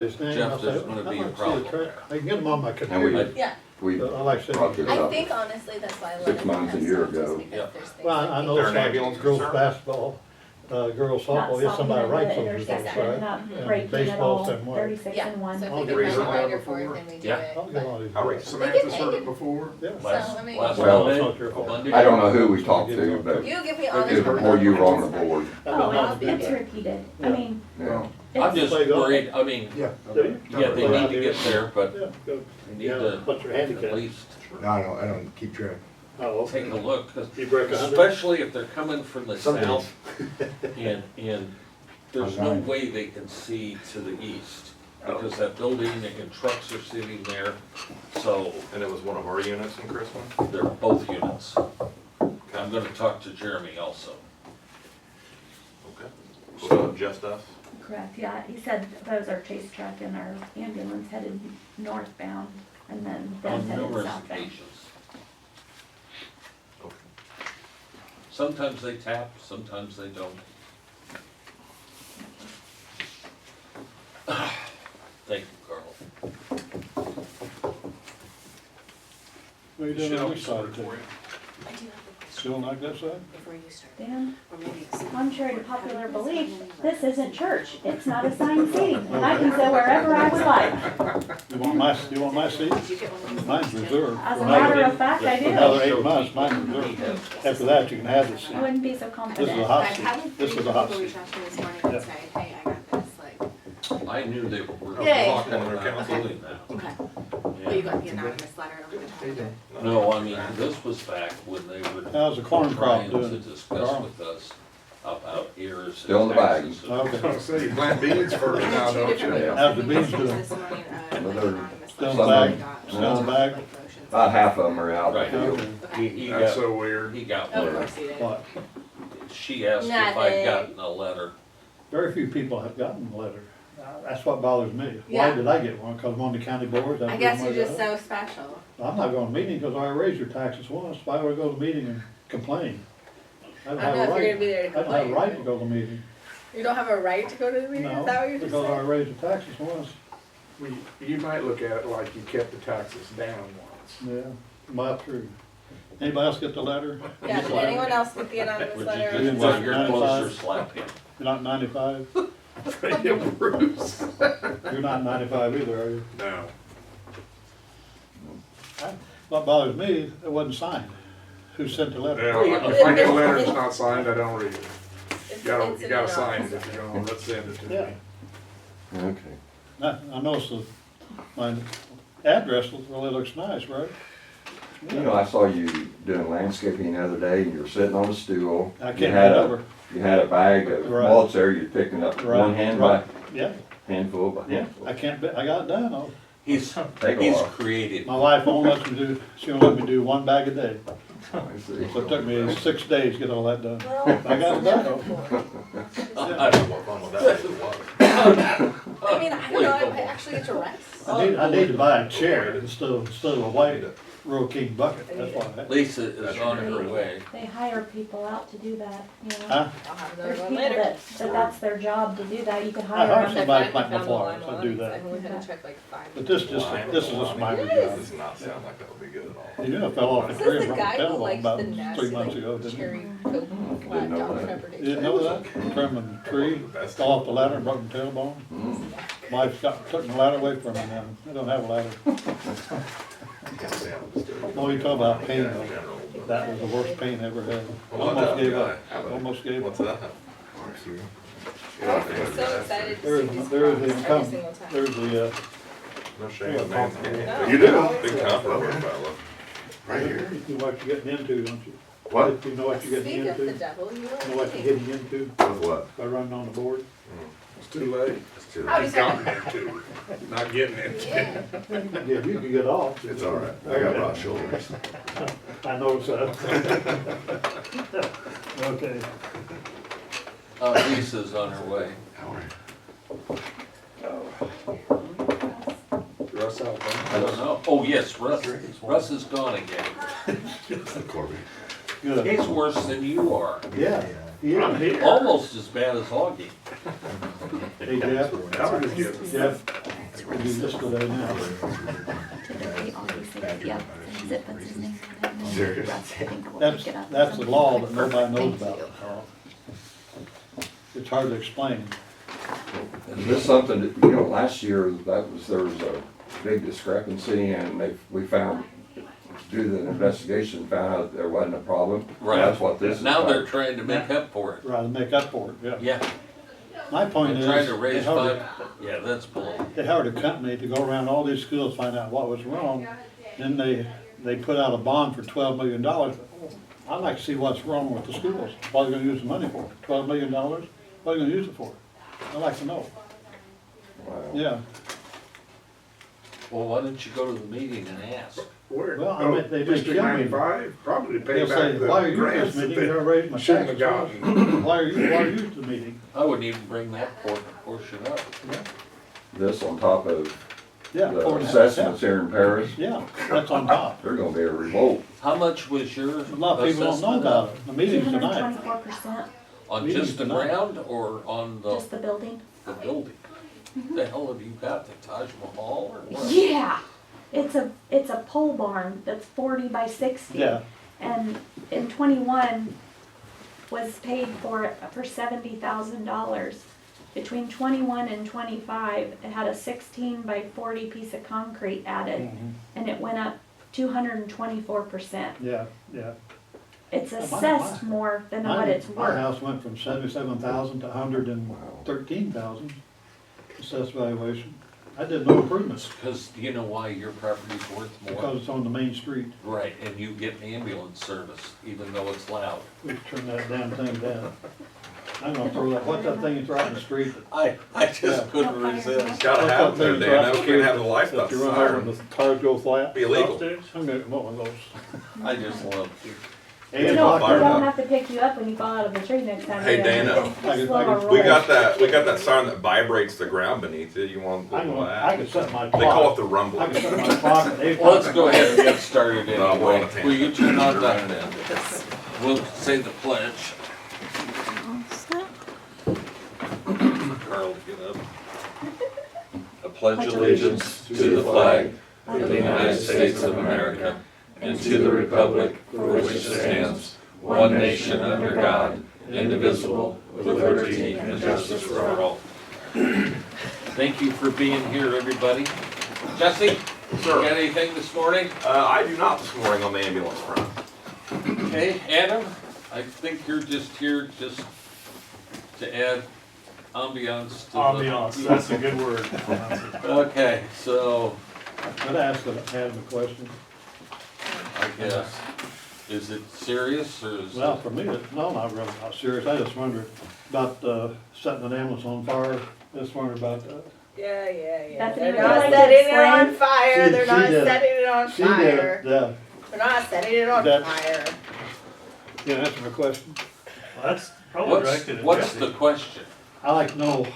his name. Jeff, I'll say, there's gonna "I'd be a like to see problem track." there. I can get them on my And computer. Yeah, we I like to brought say, this I up. think honestly that's why I let 6 it months, a pass year out, just ago. because Yep. there's things well, that I they know There it's an like ambulance girls service? basketball, girls Not softball, yes, somebody stopping at writes the those results, intersection, right? not And breaking at baseball, all, same way. 36 Yeah, and 1. so if I'll we get can these find a on writer there for it, before. then we do Yeah. it. I'll get but- all these. I read books. Samantha's heard it before. Yeah. Last, I mean- last Well, Monday, it's not your fault. Monday. I don't know who we talked to, but You give me it honest. was before you were on the board. I've Oh, been on I'll it's the- repeated. Yeah. I mean, Yeah. I'm it's, just worried, I mean, Yeah. Do you? yeah, they need to get there, but Yeah, good. they need Yeah, to what's your at handicap? least No, I don't keep track. Oh, take a look, 'cause You break 100? especially if they're coming from the Some south and there's no Okay. way they can see to the east. Because that building and trucks are sitting there, so And it was one of our units in Chrisman? they're both units. I'm gonna talk to Jeremy also. Okay. So just us? correct, yeah. He said that was our chase truck and our ambulance headed northbound and then them On headed numerous southbound. occasions. Okay. Sometimes they tap, sometimes they don't. Thank you, Carl. What are you doing on this side, too? I do have a question Still like that side? before you start. Dan, Or maybe it's. contrary to popular belief, this isn't church. It's not assigned seating, and I can sit wherever I would like. You want my seat? Did you get one of these? Mine's reserved. As a For matter of fact, I For do. another 8 months, mine's reserved. After that, you can have the seat. I wouldn't be so This is a confident. hot I've seat. had This three is a hot people reach seat. out to me this morning Yeah. and say, hey, I got this, like, I knew they were Yay. talking about doing that. okay. But you got the anonymous letter, I'm gonna tell you. No, I mean, this was back when they were How's the corn crop trying to doing? discuss Carl? with us about ears. Still in the and bag. taxes and- Okay. I was gonna say, you plant beans first now, Two don't different you? people How's the sent me beans messages doing? this morning, Another- anonymous Still in letters the that I bag? got, Still in the bag? like motions. About half of them are out in Right. the field. Okay. Okay. He That's got, so weird. he got Of one. course he did. What? She asked if Nothing. I'd gotten a letter. Very few people have gotten a letter. That's what bothers me. Why Yeah. did I get one? Because I'm on the county board? I guess you're just so special. I'm not going to meeting because I raised your taxes once. Why would I go to the meeting and complain? I don't I have don't a know if you're right. gonna be there to I don't have a right to complain. go to the meeting. You don't have a right to go to the meeting, No, is that what you're just because I saying? raised the taxes once. You might look at it like you kept the taxes down once. Yeah, mile through. Anybody else get the letter? Yeah, did anyone else get the anonymous Which letter? is didn't just, like you're 95? closer, slap him. You're not 95? Yeah, Bruce. You're not 95 either, are you? No. What bothers me, it wasn't signed. Who sent the letter? Yeah, if I get a letter that's not signed, I don't read it. It's- You it's gotta in an sign it office. if you're gonna send it to Yeah. me. Okay. I noticed my address really looks nice, right? You know, I saw you doing landscaping the other day, and you were sitting on a stool. I You can't had get a- over. You had a bag of Right. mulch there, you're picking up Right, one hand by right. Yeah, handful by yeah, handful. I can't, I got it done. He's, Take a he's while. creative. My wife won't let me do, she won't let me do one bag a day. I see. So it took me 6 days to get all that done. Well, I got it done though. I don't What fun would that be to watch? I mean, I don't know, I actually get to rest. I need to buy a chair instead of a white Rural King bucket, that's why. Lisa is on her way. They hire people out to do that, you know. Huh? I'll have There's another one people later. that that's their job to do that. You could I hire hired them. somebody I to plant my found the flowers, lime I do ones. that. I've only had to check like 5. But this is just minor Yes. job. Does not sound like that would be good at all. You know, I fell off a This tree is and the broke my guy who tailbone likes about the 3 nasty, months ago, like, didn't cherry you? coke flat know Dr. that. Pepper You didn't know that? Trimming the tree, fell off the ladder and broke my tailbone. Mm. Wife took the ladder away from me now. I don't have a ladder. Oh, you talk about pain though. That was the worst pain I ever had. Almost gave up. Almost gave What's up. that? I'm so excited to see these There is crops the every income, single time. there's the, No shame, man. You do? Big compliment, fella. Right here. you know what you're getting into, don't you? What? You know what you're getting Speak of the into? devil, you You know what you're are getting into With what? by running on the board? It's too late. It's too Howdy, late. sir. Gotten into, not getting into. Yeah. Yeah, you can get off. It's all right. I got broad shoulders. I know so. Okay. Lisa's on her way. How are Russ out there? I don't know. Oh, yes, Russ. Russ is gone again. you? Corby. Good. He's worse than you are. Yeah, yeah. Almost as bad as Augie. Hey Jeff, How are you? Jeff, We do this today now. They obviously did, yep. Zip puts his name on it. Serious? I think we'll That's, pick it up. that's the law that nobody knows about. It's hard to explain. Is this something that, you know, last year, there was a big discrepancy and we found, due to the investigation, found out there wasn't a problem. Right. That's what this is Now they're about. trying to make up for it. Right, to make up for it, yeah. Yeah, My point they're is, trying to raise they hired, five, yeah, that's bull. they hired a company to go around all these schools, find out what was wrong. Then they put out a bond for $12 million. I'd like to see what's wrong with the schools. What are they gonna use the money for? $12 million? What are they gonna use it for? I'd like to know. Wow. Yeah, Well, why don't you go to the meeting and ask? Where? Well, I Oh, mean, they may District kill me. 95, probably to pay they'll say, back the why are you at grants this that meeting? You're they raising my shouldn't have taxes. gotten. Why are you at the meeting? I wouldn't even bring that portion up. This on top of Yeah, the 4.5 assessments here in Paris, Yeah, that's on top. there's gonna be a revolt. How much was your A lot of people don't know assessment about it. The meeting's tonight. 224%, on Meeting's just the tonight. ground or on the, just the building. the building? The hell have you got, the Taj Mahal or what? Yeah, it's a pole barn that's 40 by 60. Yeah, And in 21 was paid for $70,000. Between 21 and 25, it had a 16 by 40 piece of concrete added, mhm, and it went up 224%. yeah, yeah. It's my- assessed more than what it's Our worth. house went from 77,000 to 113,000 assessed valuation. I did no improvements Because do you know why your property's worth more? because it's on the main street. Right, and you get ambulance service, even though it's loud. We turned that damn thing down. I'm gonna throw that, what's that thing you throw out in the street? I just Yeah. couldn't resist. Gotta What's have that it thing there, you throw out Dan, in the we street can't have the life that without you run over and siren. the tires go flat? Be illegal. Upstairs? I'm gonna get one of those. I just love you. Eight We o'clock, don't up. have to pick you up when you fall out of the tree next time. Hey, you Dana. Slower We roll. got that siren that vibrates the ground beneath it, you want the I could set my They call it clock. the I rumble. could set my clock at 8 Well, let's o'clock. go ahead and get started No, we're on a anyway. tangent. Will you turn on that then? We'll say the pledge. Carl, get up. I pledge allegiance to the flag of the United States of America and to the republic for which it stands, one nation under God, indivisible, with liberty and justice for all. Thank you for being here, everybody. Jesse, you got anything this morning? I do not this morning on the ambulance front. Okay, Adam, I think you're just here just to add ambiance to the. Ambiance, that's a good word. Okay, so, I'd ask Adam a question. I guess, is it serious or is Well, it? for me, no, not really, not serious. I just wondered about setting an ambulance on fire. Just wondered about, Yeah. Bethany, They're would you not like to setting it on explain? fire, She- they're she not did. setting it on she did, fire. yeah, They're not setting it on That- fire. you answer my question. Well, that's probably directed at What's Jesse. the question? I like to know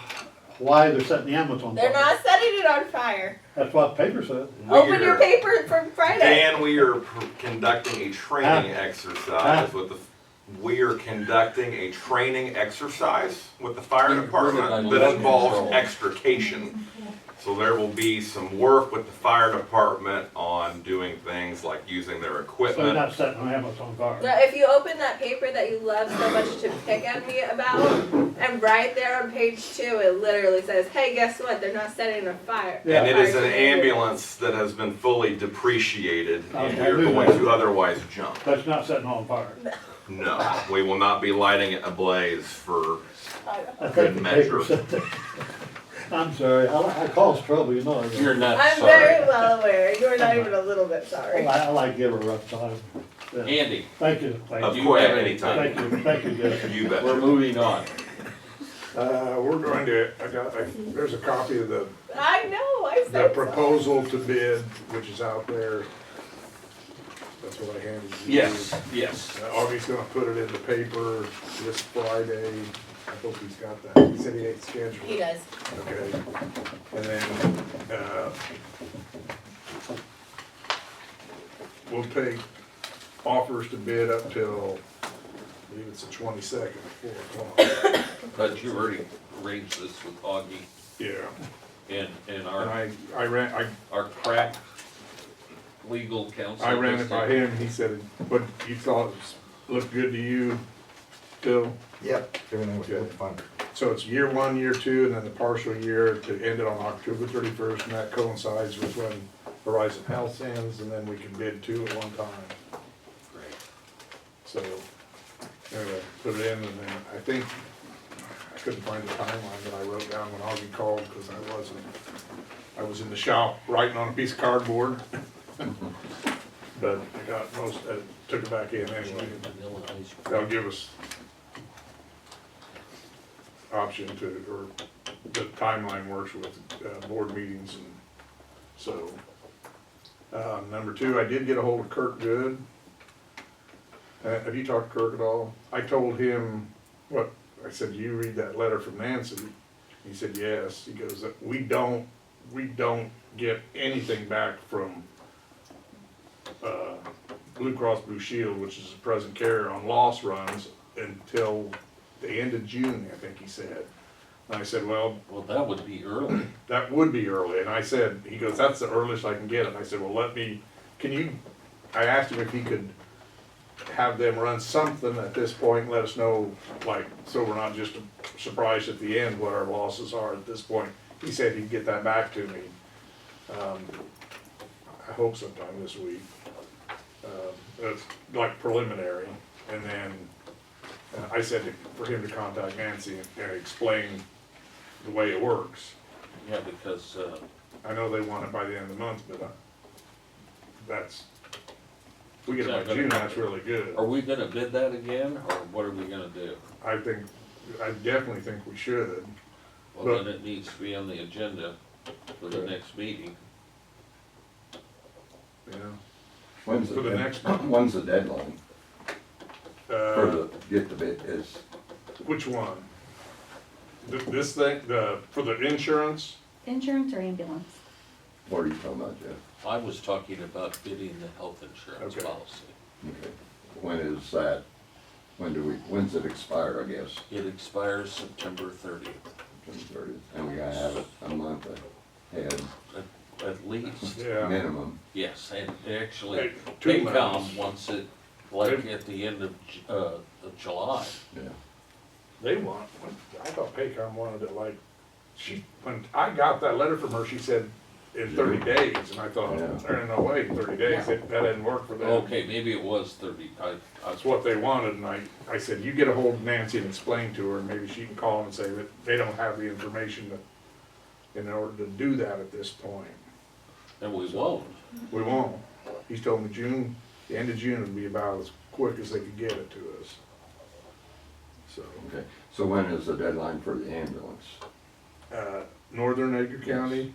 why they're setting the ambulance on They're fire. not setting it on fire. That's what the paper said. Open your paper from Friday. Dan, we are conducting a training exercise with the, we are conducting a training exercise with the fire Where did I department lose that involves control? extrication. So there will be some work with the fire department on doing things like using their So they're equipment. not setting an ambulance on fire. Now, if you open that paper that you love so much to pick at me about, and right there on page 2, it literally says, hey, guess what? They're not setting a fire. Yeah. And it is an Fire. ambulance that has been fully depreciated and Okay, I you're knew going that. to otherwise jump. That's not setting on fire. No, we will not be lighting it ablaze for I Good think the measure. paper said that. I'm sorry, I cause trouble, you know. that. You're not I'm sorry. very well aware. You're not even a little bit sorry. I like to give her a rough time. Yeah. Andy, Thank you, thank Of you. you course, have at any anything? time. Thank you, Jeff. You bet. We're moving on. We're going to, there's a copy of the I know, I the said so. proposal to bid, which is out there. That's what I handed you. Yes. Augie's gonna put it in the paper this Friday. I hope he's got that. He said he ain't scheduled. He does. Okay. And then, we'll take offers to bid up till, I believe it's the 22nd at 4 o'clock. But you already arranged this with Augie. Yeah. And And our I crack legal counsel. ran it by him, he said, but you thought it looked good to you, Bill? Yep, everything was good, fine. So it's year one, year two, and then the partial year to end it on October 31st, and that coincides with when Horizon Health ends, and then we can bid two at one time. Great. So, anyway, put it in, and then I think, I couldn't find the timeline that I wrote down when Augie called, because I was in the shop writing on a piece of cardboard. But I got took it back in anyway. That'll give us option to, or the timeline works with, board meetings, and so. Number two, I did get a hold of Kirk Good. Have you talked to Kirk at all? I told him, I said, do you read that letter from Nancy? He said, yes. He goes, we don't get anything back from, Blue Cross Blue Shield, which is the present carrier on loss runs, until the end of June, I think he said. And I said, well, That would be early. that would be early, and I said, he goes, that's the earliest I can get it, and I said, well, I asked him if he could have them run something at this point, let us know, like, so we're not just surprised at the end what our losses are at this point. He said he'd get that back to me, I hope sometime this week. It's like preliminary, and then I said for him to contact Nancy and explain the way it works. Yeah, because, I know they want it by the end of the month, but if we get it by June, that's really good. are we gonna bid that again, or what are we gonna do? I definitely think we should. Well, then it needs to be on the agenda for the next meeting. Yeah. When's For the next one. when's the deadline for get the bid is? Which one? This thing, for the insurance? Insurance or ambulance? What are you talking about, Jeff? I was talking about bidding the health insurance Okay. policy. Okay. When is that? When's it expire, I guess? It expires September 30th, June 30th, and we gotta have it a month ahead, at least. Yeah. minimum. Yes, and actually, Hey, 2 months. Paycom wants it like at the end of July. Yeah. They want, I thought Paycom wanted it like, when I got that letter from her, she said in 30 days, and I thought, Yeah. there ain't no way, 30 days, that didn't work for them. Okay, maybe it was 30, That's what they wanted, and I said, you get a hold of Nancy and explain to her, and maybe she can call them and say that they don't have the information in order to do that at this point. and we won't. We won't. He's told me June, the end of June would be about as quick as they could get it to us. So, Okay, so when is the deadline for the ambulance? Northern Edgar County,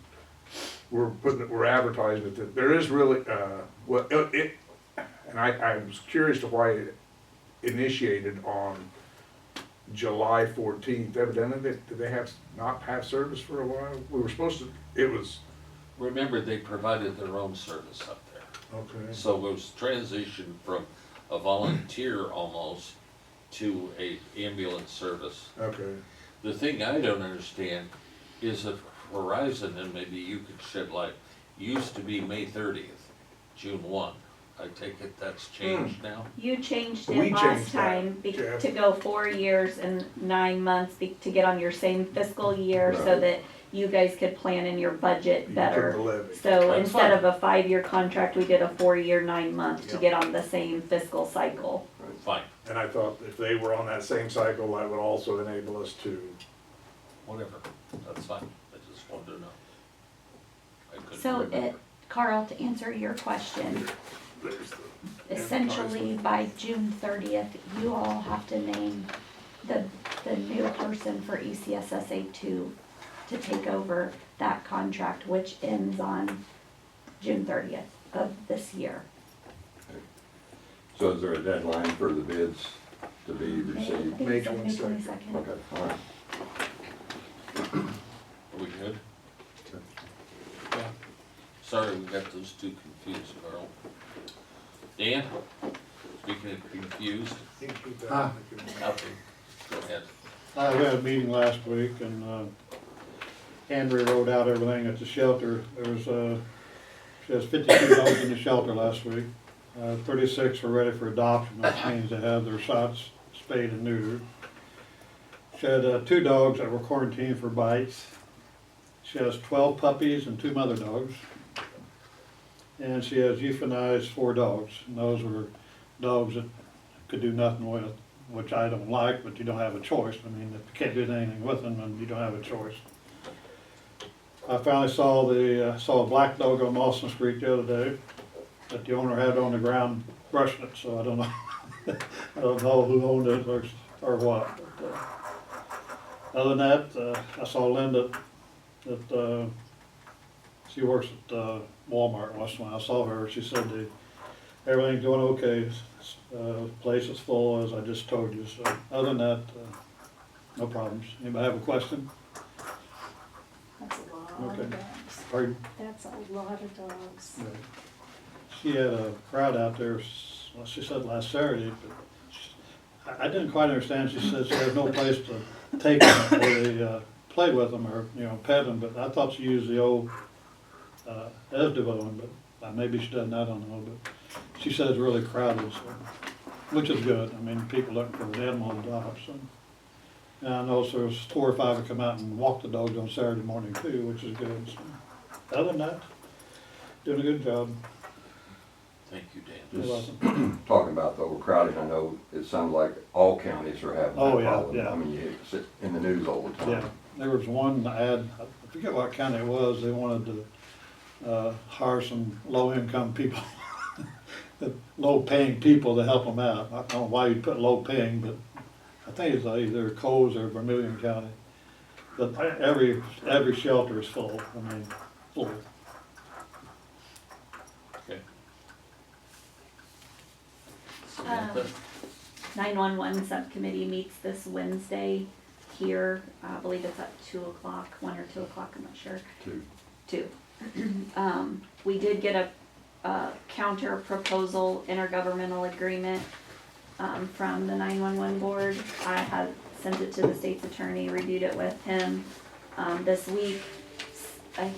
we're advertising it, there is really, and I was curious to why it initiated on July 14th. Evidently, did they not have service for a while? We were supposed to, it was, Remember, they provided their own service up there. okay. So it was transitioned from a volunteer almost to a ambulance service. Okay, The thing I don't understand is if Horizon, and maybe you could shed light, used to be May 30th, June 1. I take it that's changed now? You changed We it last changed that, time Jeff. to go 4 years and 9 months to get on your same fiscal year so Right. that you guys could plan in your budget you took better. the levy. So That's instead fine. of a 5-year contract, we did a 4-year, 9-month to Yeah. get on the same fiscal cycle. Fine, And I thought if they were on that same cycle, that would also enable us to, whatever, that's fine, I just wanted to know. I couldn't So remember. Carl, to answer your question, there's the. essentially by June 30th, you all have to name the new person for E ECSSA 2 to take over that contract, which ends on June 30th of this year. So is there a deadline for the bids to be I received? think May it's like May 22nd. Okay, all right. Are we good? Yeah. Sorry, we got those two confused, Carl. Dan, speaking of confused, nothing, go ahead. We had a meeting last week and, Henry wrote out everything at the shelter. There was, she has 52 dogs in the shelter last week. 36 were ready for adoption, which means they have their shots spayed and neutered. She had 2 dogs that were quarantined for bites. She has 12 puppies and 2 mother dogs. And she has euthanized 4 dogs. And those were dogs that could do nothing with, which I don't like, but you don't have a choice. I mean, if you can't do anything with them, then you don't have a choice. I finally saw a black dog on Mawson Street the other day that the owner had on the ground brushing it, so I don't know. I don't know who owned it or what. But, other than that, I saw Linda that she works at Walmart in West One. I saw her. She said everything's going okay. Place is full, as I just told you. So other than that, no problems. Anybody have a question? That's a lot Okay. of dogs. Pardon? That's a lot of dogs. Right. She had a crowd out there, well, she said last Saturday, but I didn't quite understand. She said she had no place to take them where they play with them or, pet them, but I thought she used the old ESDA one, but maybe she doesn't, I don't know, but she said it's really crowded, so, which is good. I mean, people looking for an animal to adopt, so. And I know there's 4 or 5 that come out and walk the dogs on Saturday morning too, which is good, so. Other than that, doing a good job. Thank you, Dan. You're Just welcome. talking about the overcrowding, I know it sounds like all counties are having Oh, that yeah, problem. yeah. I mean, you see it in the news all the time. Yeah, there was one ad, I forget what county it was, they wanted to hire some low-income people, low-paying people to help them out. I don't know why you'd put low-paying, but I think it's either Coles or Vermillion County. But every shelter is full, I mean, full. Okay. 911 subcommittee meets this Wednesday here. I believe it's at 2 o'clock, 1 or 2 o'clock, I'm not sure. 2. We did get a counter proposal intergovernmental agreement from the 911 board. I had sent it to the state's attorney, reviewed it with him this week.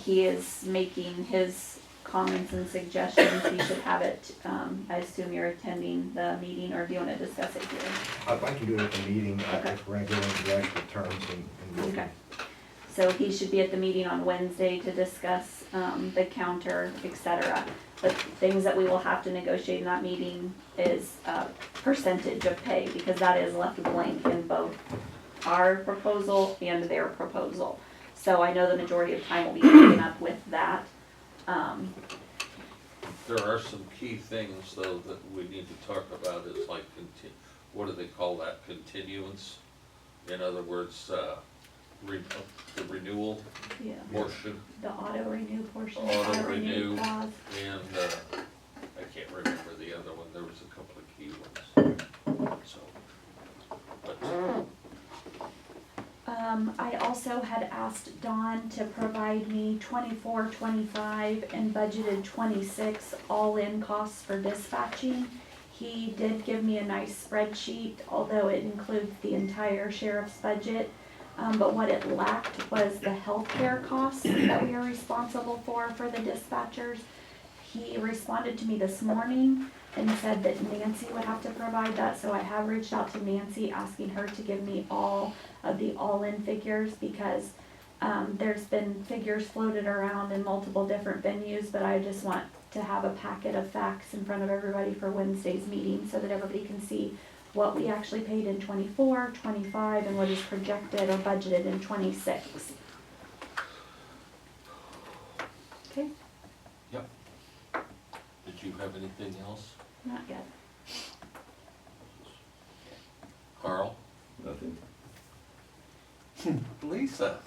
He is making his comments and suggestions. You should have it. I assume you're attending the meeting, or do you want to discuss it here? I'd like to do it at the meeting, Okay. if we're gonna go into the actual terms and. Okay. So he should be at the meeting on Wednesday to discuss the counter, et cetera. The things that we will have to negotiate in that meeting is percentage of pay, because that is left blank in both our proposal and their proposal. So I know the majority of time will be taken up with that. There are some key things, though, that we need to talk about, is like, what do they call that, continuance? In other words, the renewal Yeah. portion, The auto renew portion. Auto renew. Clause. and I can't remember the other one, there was a couple of key ones, so. But I also had asked Dawn to provide me 24, 25, and budgeted 26 all-in costs for dispatching. He did give me a nice spreadsheet, although it includes the entire sheriff's budget. But what it lacked was the healthcare costs that we are responsible for the dispatchers. He responded to me this morning and said that Nancy would have to provide that, so I have reached out to Nancy, asking her to give me all of the all-in figures, because there's been figures floated around in multiple different venues, but I just want to have a packet of facts in front of everybody for Wednesday's meeting, so that everybody can see what we actually paid in 24, 25, and what is projected or budgeted in 26. Okay, did you have anything else, not yet. Carl? Nothing. Lisa?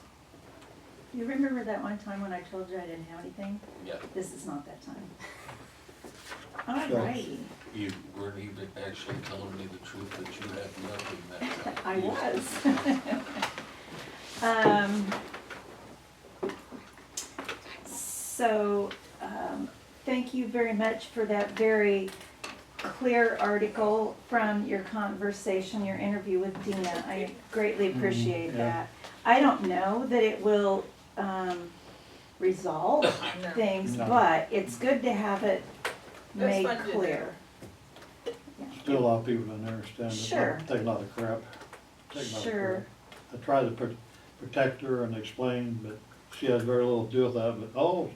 You remember that one time when I told you I didn't have anything? Yeah. This is not that time. Alrighty, You weren't even actually telling me the truth that you had nothing that I was. So, thank you very much for that very clear article from your conversation, your interview with Dina. I greatly appreciate yeah. that. I don't know that it will resolve No. things, No. but it's good to have it It was made fun to do. clear. Still a lot of people don't understand it. Sure. Take a lot of crap. Take a lot of Sure. crap. I try to protect her and explain, but she has very little to do with that, but, oh,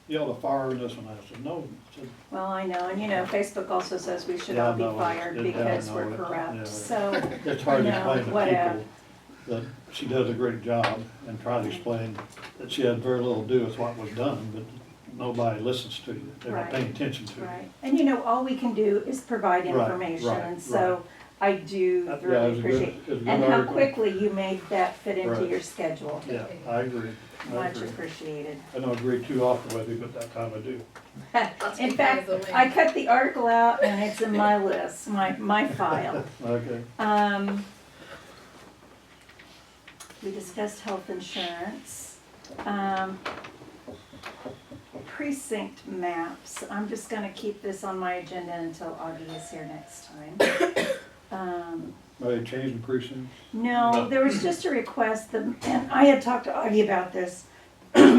you ought to fire her in this one. I said, no. I said, Well, I know, and you know, Facebook also says we should Yeah, all be I know. fired Yeah, I because know. we're Yeah. corrupt, so, It's hard to You know, explain to whatever. people that she does a great job and try to explain that she had very little to do with what was done, but nobody listens to you. They're not Right. paying attention to you. right. And you know, all we can do is provide Right, information, right, and so I do Yeah, it really was a good- appreciate. it was a good And how article. quickly you made that fit into Right. your schedule. Yeah, I agree. I Much agree. appreciated. I don't agree too often with you, but that time I do. In fact, I cut the article out and it's in my list, my file. Okay. We discussed health insurance. Precinct maps, I'm just gonna keep this on my agenda until Augie is here next time. Are they changing precincts? No, there was just a request, and I had talked to Augie about this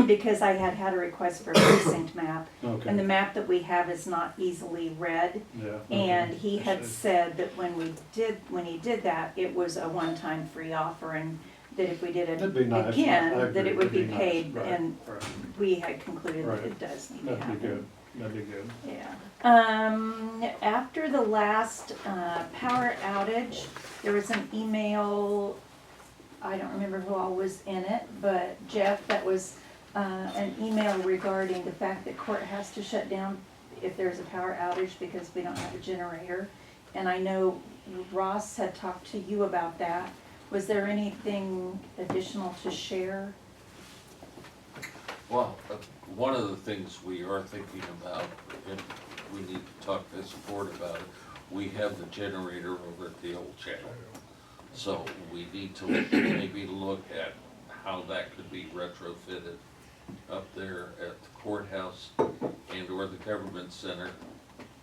because I had had a request for a precinct map. And the Okay, map that we have is not easily read. yeah. And okay. he I had see. said that when he did that, it was a one-time free offer, and that if we did it That'd be nice. I again, agree. that it would be It'd nice. paid, Right, and right. we had concluded that Right. it does need to That'd happen. be good. That'd be good. Yeah. After the last, power outage, there was an email, I don't remember who all was in it, but Jeff, that was, an email regarding the fact that court has to shut down if there's a power outage because we don't have a generator. And I know Ross had talked to you about that. Was there anything additional to share? Well, one of the things we are thinking about, and we need to talk to this board about it, we have the generator over at the old channel. So we need to maybe look at how that could be retrofitted up there at the courthouse and or the government center,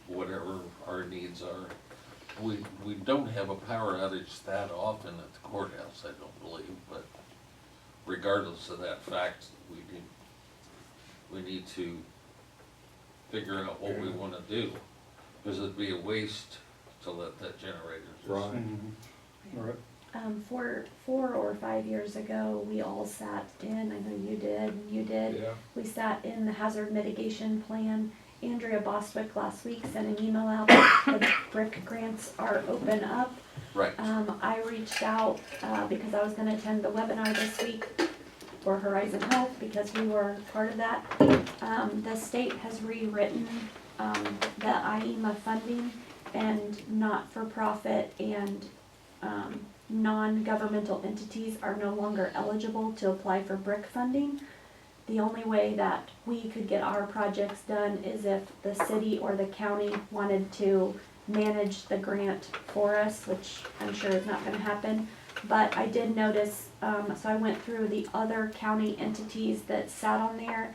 whatever our needs are. We don't have a power outage that often at the courthouse, I don't believe, but regardless of that fact, we need to figure out what we wanna do, because it'd be a waste to let that generator just. Mhm. All right. 4 or 5 years ago, we all sat in, I know you did, and you did. Yeah. We sat in the hazard mitigation plan. Andrea Bostwick last week sent an email out that the brick grants are open up. Right, I reached out, because I was gonna attend the webinar this week for Horizon Health, because we were part of that. The state has rewritten, the IEMA funding, and not-for-profit and, non-governmental entities are no longer eligible to apply for brick funding. The only way that we could get our projects done is if the city or the county wanted to manage the grant for us, which I'm sure is not gonna happen. But I did notice, so I went through the other county entities that sat on there.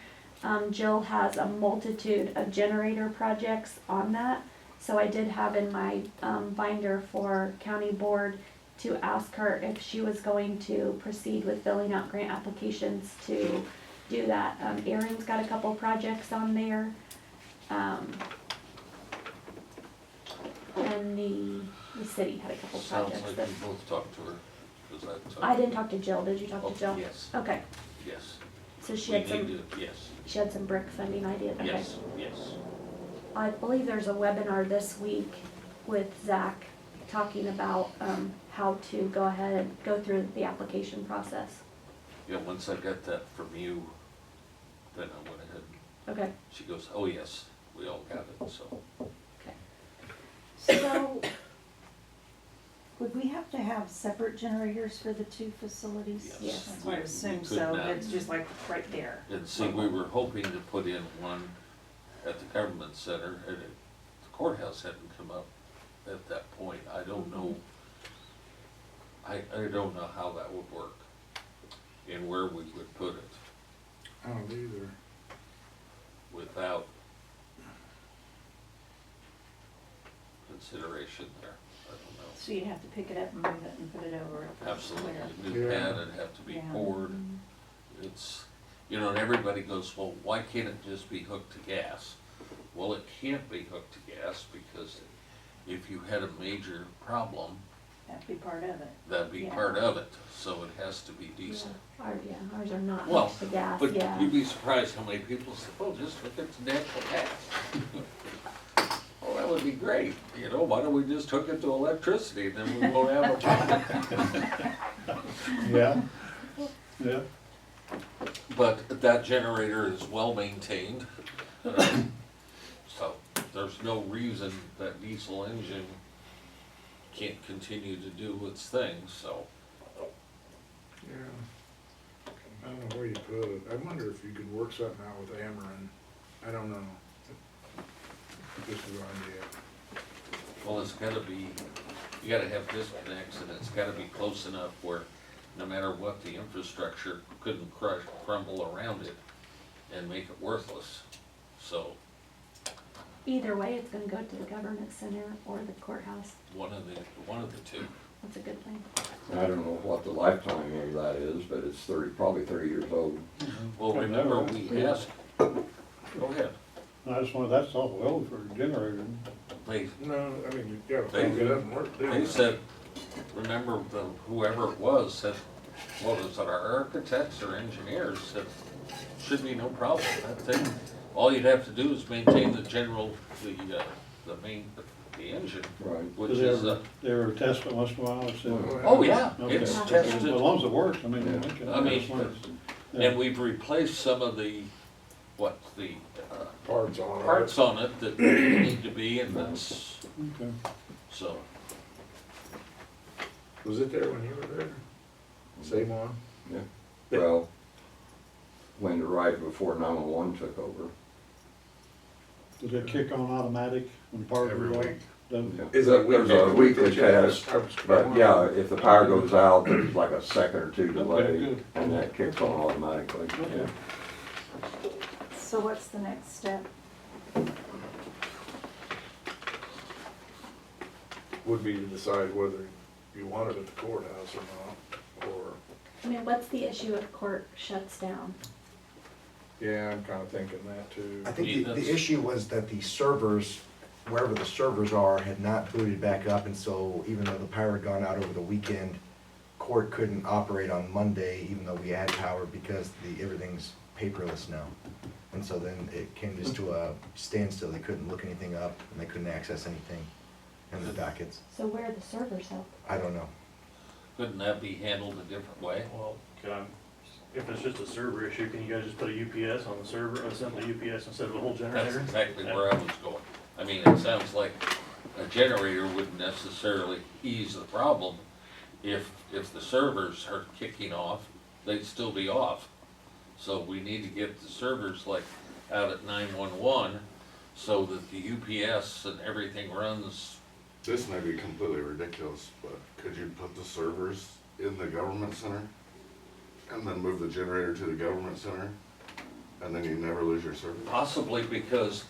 Jill has a multitude of generator projects on that. So I did have in my binder for county board to ask her if she was going to proceed with filling out grant applications to do that. Erin's got a couple projects on there. And the city had a couple sounds projects like that, you both talked to her, 'cause I talked. I didn't talk to Jill, did you talk Oh, to Jill? yes, Okay, yes. so she We had some, need to, yes, she had some brick funding ideas, okay. yes, yes. I believe there's a webinar this week with Zach talking about, how to go ahead and go through the application process. Yeah, once I got that from you, then I went ahead, Okay, she goes, oh yes, we all got it, so. So, would we have to have separate generators for the two facilities? Yes. That's what I We assume could so, not. it's just like right there. And see, we were hoping to put in one at the government center, and the courthouse hadn't come up at that point. I don't know, I don't know how that would work and where we would put it I don't either. without consideration there. I don't know. So you'd have to pick it up and move it and put it over. Absolutely, where? new Yeah. pad would have to be Yeah. poured. It's, You know, and everybody goes, well, why can't it just be hooked to gas? Well, it can't be hooked to gas because if you had a major problem, That'd be part of it. that'd be Yeah. part of it, so it has to be diesel. Ours are not Well, hooked to gas, But yeah. you'd be surprised how many people say, well, just hook it to natural gas. Well, that would be great, you know, why don't we just hook it to electricity, then we won't have a problem. Yeah, yeah. But that generator is well maintained. So there's no reason that diesel engine can't continue to do its thing, so. Yeah. I don't know where you put it. I wonder if you could work something out with Ameren. I don't know. Just an idea. Well, it's gotta be, you gotta have disconnects and it's gotta be close enough where no matter what, the infrastructure couldn't crumble around it and make it worthless. So Either way, it's gonna go to the government center or the courthouse. one of the two. That's a good thing. I don't know what the lifetime of that is, but it's probably 30 years old. Well, remember, we asked, go ahead, I just wanted, that's awful old for a generator. they, No, I mean, you gotta They- plug it up and work. they said, remember, whoever it was said, what was it, our architects or engineers said, should be no problem, that thing, all you'd have to do is maintain the engine, Right. which Did they is, ever, they ever test it once in a while, and said, oh, yeah, okay. it's As tested. long as it works, I mean, Yeah. okay, I mean, just wanted- yeah. And we've replaced some of the, Parts on it. parts on it that need to be, and that's, Okay. so. Was it there when you were there? Same one? Yeah. Well, when right before 911 took over. Does it kick on automatic when power Every goes out? week. Doesn't- Yeah. Is it There's a weekly test, I was- but yeah, if the power goes out, there's like a second or two Okay, delay, good. and that kicks on automatically. Okay. So what's the next step? Would be to decide whether you want it at the courthouse or not, or, I mean, what's the issue if court shuts down? yeah, I'm kinda thinking that too. I think Yeah, the that's- issue was that the servers, wherever the servers are, had not booted back up, and so even though the power had gone out over the weekend, court couldn't operate on Monday, even though we had power, because everything's paperless now. And so then it came just to a standstill, they couldn't look anything up, and they couldn't access anything in the dockets. So where are the servers help? I don't know. Couldn't that be handled a different way? Well, if it's just a server issue, can you guys just put a UPS on the server, a simple UPS instead of a whole That's generator? exactly where I was going. I mean, it sounds like a generator wouldn't necessarily ease the problem. If the servers are kicking off, they'd still be off. So we need to get the servers like out at 911 so that the UPS and everything runs. This may be completely ridiculous, but could you put the servers in the government center? And then move the generator to the government center? And then you never lose your service? Possibly because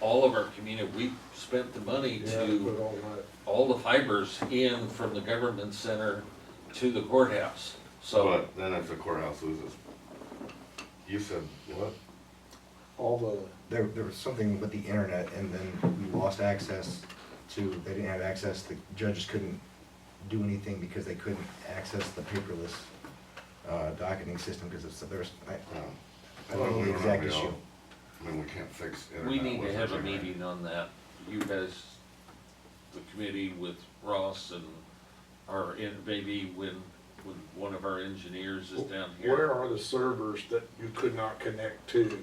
all of our community, we spent the money Yeah, to put all that. all the fibers in from the government center to the courthouse. So, But then if the courthouse loses, you said what? All the, There was something with the internet, and then we lost access to, they didn't have access, the judges couldn't do anything because they couldn't access the paperless docketing system, because I don't know the exact issue. I mean, we can't fix internet. we need with to a have a generator. meeting on that. You guys, the committee with Ross and, or maybe when one of our engineers is down where here, are the servers that you could not connect to?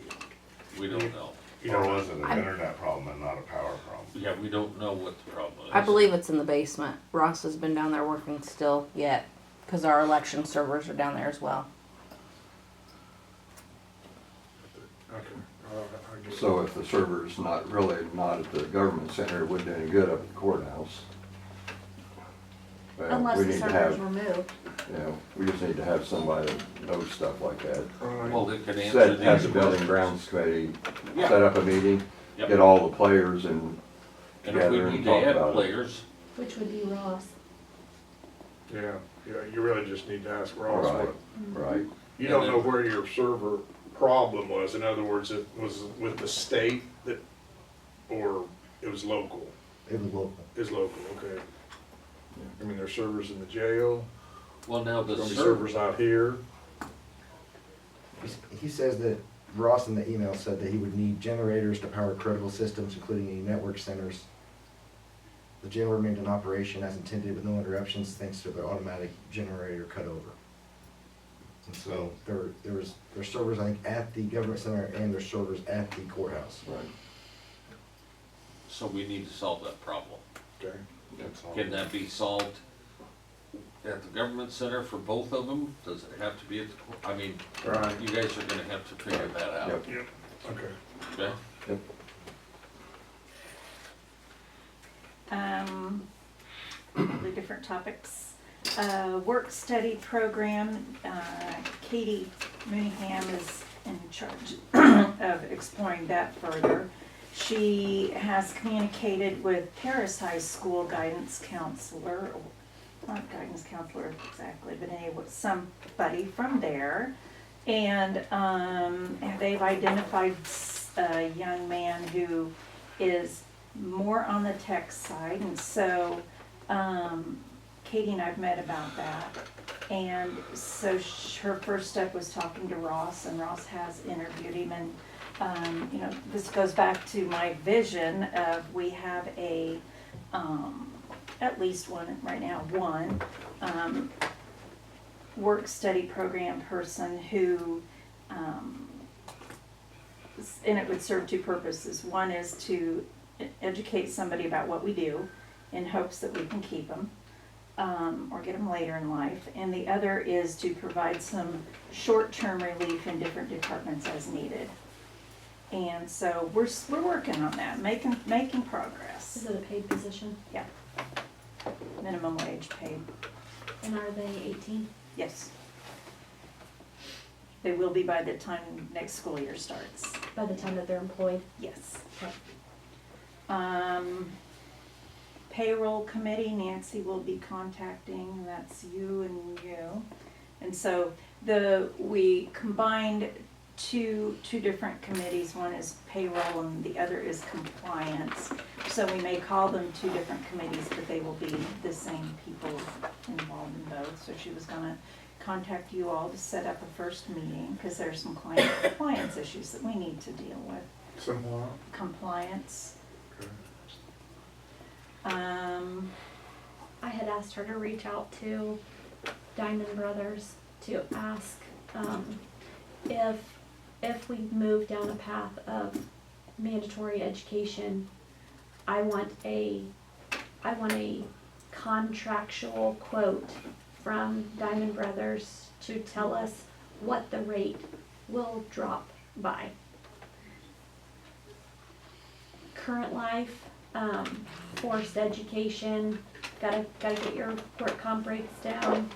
we don't know. You Or know, was it an internet problem and not a power problem? Yeah, we don't know what the problem is. I believe it's in the basement. Ross has been down there working still yet, because our election servers are down there as well. okay, I get it. So if the server's not at the government center, it wouldn't do any good up at the courthouse. Well, Unless we the need to servers have, were moved. you know, we just need to have somebody that knows stuff like that. Well, they could answer Have the these building questions. grounds committee Yeah. set up a meeting, Yep. get all the players and And if together we and need to talk add about it. players, Which would be Ross. Yeah, you really just need to ask Ross Right. what, Right, you don't know where your server problem was. In other words, it was with the state that, or it was local? It was local. Is local, okay. I mean, there's servers in the jail, Well, now there's the gonna be server, servers out here. He says that Ross in the email said that he would need generators to power critical systems, including any network centers. The jail remained in operation as intended with no interruptions thanks to the automatic generator cutover. And so there's servers, I think, at the government center and there's servers at the courthouse. Right. so we need to solve that problem. Okay. That's all. Can that be solved at the government center for both of them? Does it have to be at the, I mean, Right. you guys are gonna have to figure that out, Yep. Yep. Okay. okay? Really different topics. Work study program, Katie Mooneyham is in charge of exploring that further. She has communicated with Paris High School guidance counselor, not guidance counselor exactly, but anyway, somebody from there. And they've identified a young man who is more on the tech side, and so Katie and I've met about that. And so her first step was talking to Ross, and Ross has interviewed him. And you know, this goes back to my vision of we have a at least one right now, one work study program person who and it would serve two purposes. One is to educate somebody about what we do in hopes that we can keep them or get them later in life. And the other is to provide some short-term relief in different departments as needed. And so we're working on that, making progress. Is it a paid position? Yeah. Minimum wage paid. And are they 18? Yes. They will be by the time next school year starts. By the time that they're employed? Yes. Okay. Payroll committee, Nancy will be contacting, that's you and you. And so we combined two different committees. One is payroll and the other is compliance. So we may call them two different committees, but they will be the same people involved in both. So she was gonna contact you all to set up a first meeting, because there's some compliance issues that we need to deal with. Somewhat. Compliance. Okay. I had asked her to reach out to Diamond Brothers to ask if we move down a path of mandatory education, I want a contractual quote from Diamond Brothers to tell us what the rate will drop by. Current life, forced education, gotta get your work comp rates down.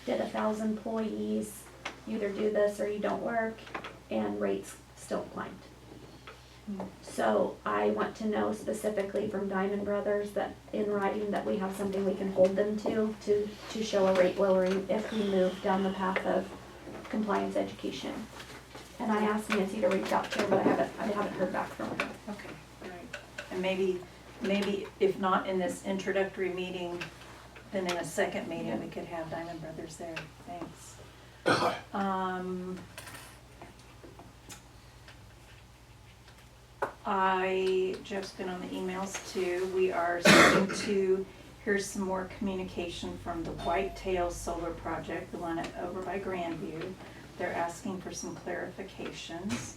Did 1,000 employees, you either do this or you don't work, and rates still climbed. So I want to know specifically from Diamond Brothers that in writing that we have something we can hold them to show a rate lowering if we move down the path of compliance education. And I asked Nancy to reach out to her, but I haven't heard back from her. Okay, right. And maybe if not in this introductory meeting, then in a second meeting, we could have Diamond Brothers there. Thanks. Jeff's been on the emails too. We are starting to hear some more communication from the Whitetail Solar Project, the one over by Grandview. They're asking for some clarifications.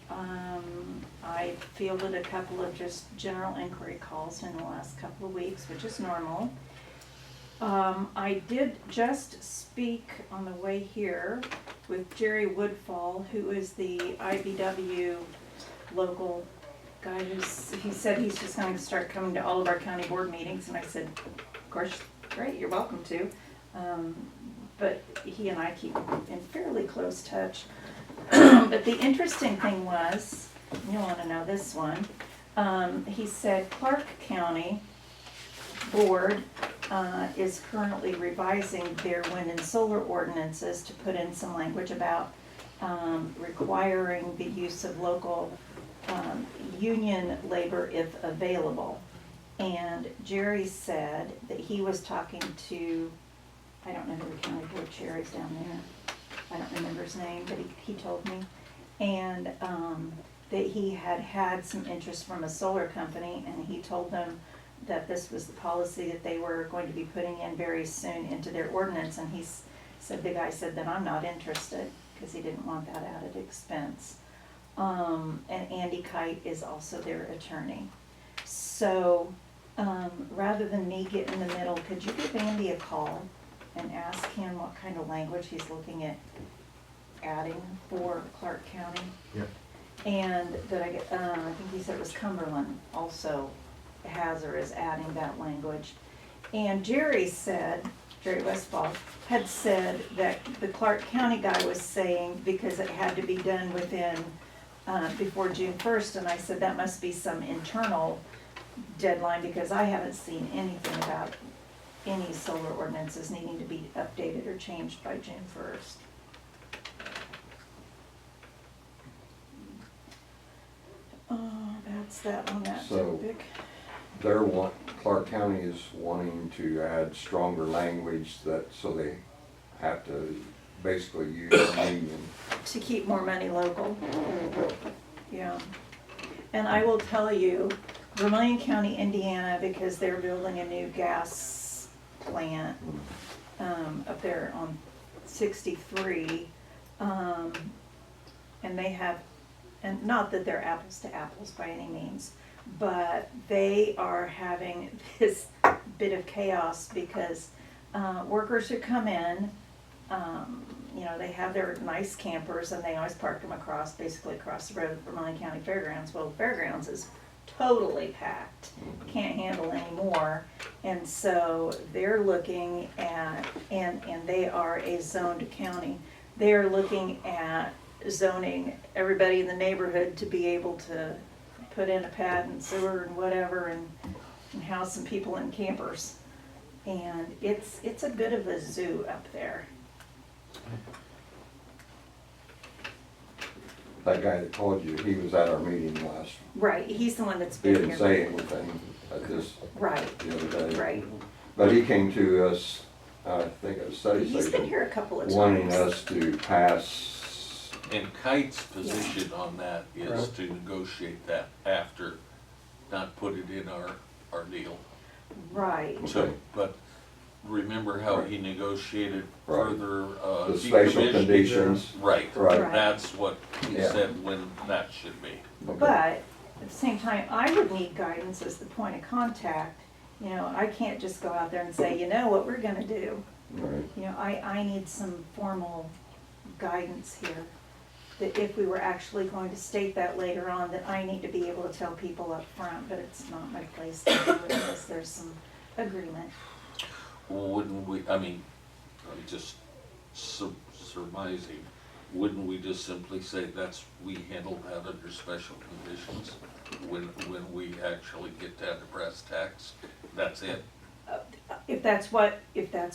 I fielded a couple of just general inquiry calls in the last couple of weeks, which is normal. I did just speak on the way here with Jerry Woodfall, who is the IBW local guy he said he's just going to start coming to all of our county board meetings, and I said, of course, great, you're welcome to. But he and I keep in fairly close touch. But the interesting thing was, you'll want to know this one, he said Clark County Board is currently revising their wind and solar ordinances to put in some language about requiring the use of local union labor if available. And Jerry said that he was talking to, I don't know who the county board chair is down there. I don't remember his name, but he told me. And that he had had some interest from a solar company, and he told them that this was the policy that they were going to be putting in very soon into their ordinance. And he said, the guy said that I'm not interested, because he didn't want that added expense. And Andy Kite is also their attorney. So rather than me get in the middle, could you give Andy a call and ask him what kind of language he's looking at adding for Clark County? Yep. And that I think he said it was Cumberland also has or is adding that language. And Jerry Westfall had said that the Clark County guy was saying because it had to be done within, before June 1st, and I said that must be some internal deadline because I haven't seen anything about any solar ordinances needing to be updated or changed by June 1st. Oh, that's that on that So- topic. Clark County is wanting to add stronger language so they have to basically use union. To keep more money local. Yeah. And I will tell you, Vermilion County, Indiana, because they're building a new gas plant up there on 63, and they have, and not that they're apples to apples by any means, but they are having this bit of chaos because workers who come in, they have their nice campers and they always park them basically across the road at Vermilion County Fairgrounds. Well, the fairgrounds is totally packed, can't handle any more. And so they're looking at, and they are a zoned county, they're looking at zoning everybody in the neighborhood to be able to put in a pad and sewer and whatever and house some people in campers. And it's a bit of a zoo up there. That guy that called you, he was at our meeting last, Right, he's the one that's he been here. didn't say anything at this Right, the other day. right. But he came to us, I think at a study He's been session, here a couple of times. wanting us to pass, And Kite's position on that is to negotiate that after, not put it in our deal. Right, So, but remember how he negotiated Right. further, the spatial decommissioning? conditions. Right, Right. that's what he Yeah. said when that should be. Okay. but at the same time, I would need guidance as the point of contact. I can't just go out there and say, what we're gonna do. Right. I need some formal guidance here. That if we were actually going to state that later on, that I need to be able to tell people up front, but it's not my place to do it unless there's some agreement. Wouldn't we, I'm just surmising, wouldn't we just simply say we handle that under special conditions? When we actually get down to brass tacks, that's it? If that's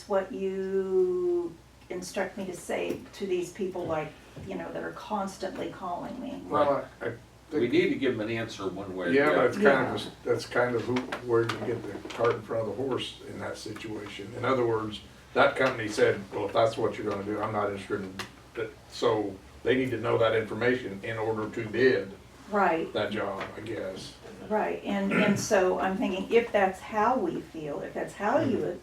what you instruct me to say to these people that are constantly calling me. Well, I We think, need to give them an answer one way or the yeah, other. but that's kind of where you get the cart in front of the horse in that situation. In other words, that company said, well, if that's what you're gonna do, I'm not interested in that. So they need to know that information in order to bid Right, that job, I guess. right, and so I'm thinking, if that's how we feel, if that's how you would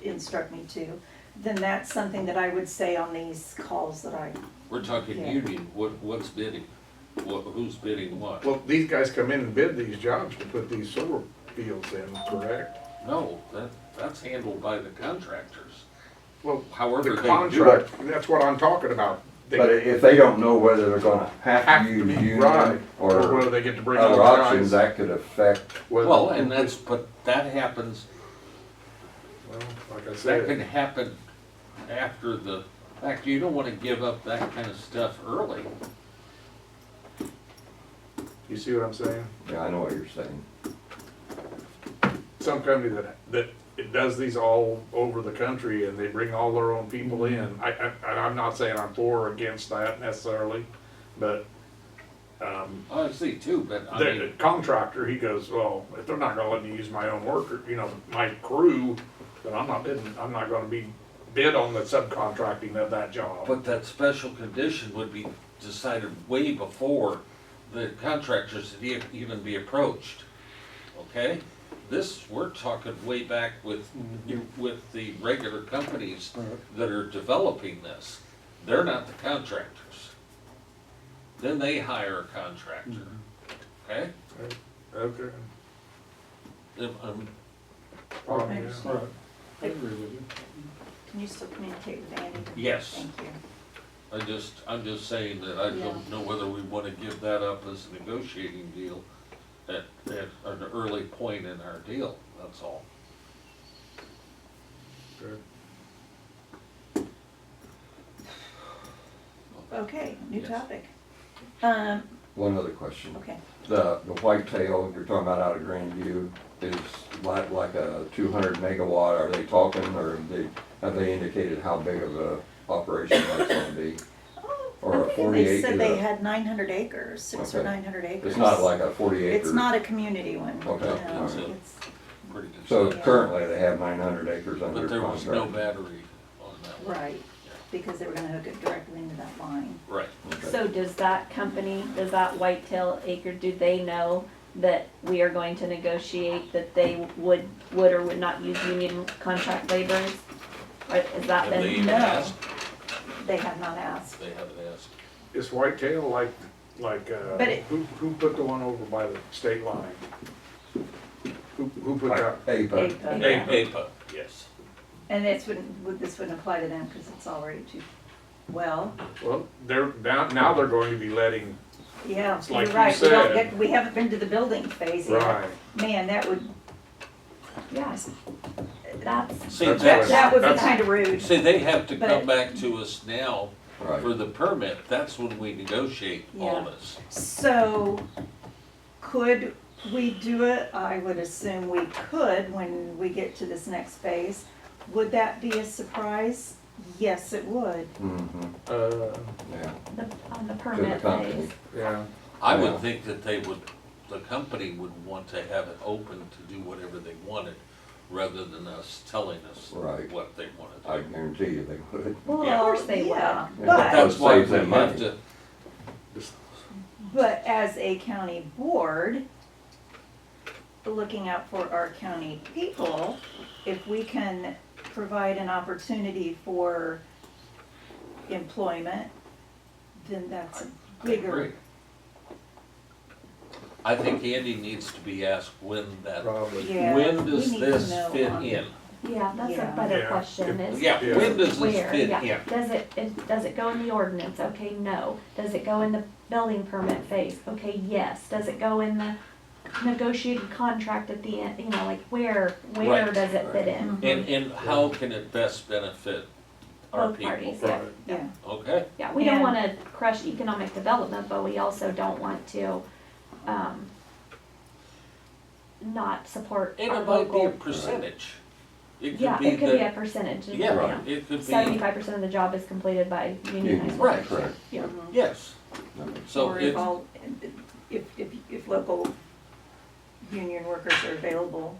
instruct me to, then that's something that I would say on these calls that I, We're talking Yeah. union, what's bidding? Who's bidding what? Well, these guys come in and bid these jobs to put these solar fields in, correct? No, that's handled by the contractors. Well, However the they do contract, that's what I'm talking about. They But if they don't know whether they're gonna have have to to use be union right, or or whether they get to bring all other the options, guys. that could affect, Well, and but that happens, Well, like I that said. can happen after the fact. You don't wanna give up that kind of stuff early. You see what I'm saying? yeah, I know what you're saying. Some company that it does these all over the country, and they bring all their own people in. I'm not saying I'm for or against that necessarily, but, I see too, but I the mean, contractor, he goes, well, if they're not gonna let me use my own worker, my crew, then I'm not gonna be bid on the subcontracting of that job. but that special condition would be decided way before the contractors had even be approached, okay? This, we're talking way back with the regular companies that are developing this. They're not the contractors. Then they hire a contractor, okay? Okay. Um, Oh, I yeah. understand. I agree with you. Can you still communicate with Andy? Yes. Thank you. I'm just saying that I don't know whether we wanna give that up as a negotiating deal at an early point in our deal, that's all. Good. Okay, new Yes. topic. One other question. Okay. The whitetail you're talking about out of Grandview is like a 200 megawatt. Are they talking, or have they indicated how big of a operation that's gonna be? Or a I think 48? they said is they a- had 900 acres, 600 or Okay. 900 acres. It's not like a 40 acre. It's not a community one. Okay, No, all right. it's- Pretty good. So stuff. currently they have 900 acres under But there was no contract. battery on that one. Right, because they were gonna hook it directly into that line. Right. Okay. So does that company, does that Whitetail Acre, do they know that we are going to negotiate that they would or would not use union contract laborers? Or is that Have they been, even No. asked? They have not asked. They haven't asked. Is Whitetail like, But it- who put the one over by the state line? Who put that? APA. APA. Yeah. APA, yes. And this wouldn't apply to them because it's already too, well, Well, now they're going to be letting, yeah, It's you're like you right. said. We haven't been to the building phase yet. right. Man, that would, yes, that's, See, That's that's, that would be That's- kind of rude. see, they have to But- come back to us now Right. for the permit. That's when we negotiate all Yeah. this. So, could we do it? I would assume we could when we get to this next phase. Would that be a surprise? Yes, it would. Mhm, yeah. on the To the permit company. phase. Yeah, I Yeah. would think that the company would want to have it open to do whatever they wanted, rather than us telling us Right. what they want to I do. guarantee you they would. Well, of Yeah. course they would. Yeah, Yeah. But but, that's why Saves we them have money. to, but as a county board, looking out for our county people, if we can provide an opportunity for employment, then that's a I bigger. agree. I think Andy needs to be asked when that, probably. Yeah, when we does need to this know fit on- in? Yeah, that's Yeah. a better Yeah. question is. Yeah, Yeah. when does this Where, fit yeah, in? does it go in the ordinance? Okay, no. Does it go in the building permit phase? Okay, yes. Does it go in the negotiated contract at the end, like where Right. does it fit in? And how can it best benefit our Both people? parties, yeah. Yeah, Okay, Yeah, we don't And- wanna crush economic development, but we also don't want to, not support and our it might be a local. percentage. It Yeah, could be it could be a that, percentage. yeah, it could be, 75% of the job is completed by unionized Right. workers. Correct. Yeah. yes. So or it, if local union workers are available.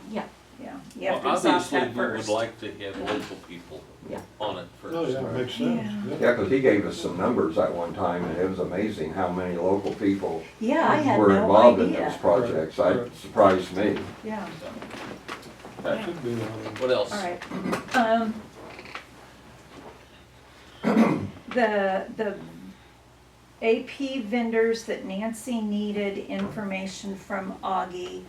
Yeah. Yeah, you have to well, exhaust obviously, that we would first. like to have local people Yeah. on it first. Oh, yeah, makes sense. Yeah. Yeah, because he gave us some numbers at one time, and it was amazing how many local people Yeah, I had were no involved in idea. those projects. Right. It surprised me. Yeah, That should be one of them. What else? all right. The AP vendors that Nancy needed information from Augie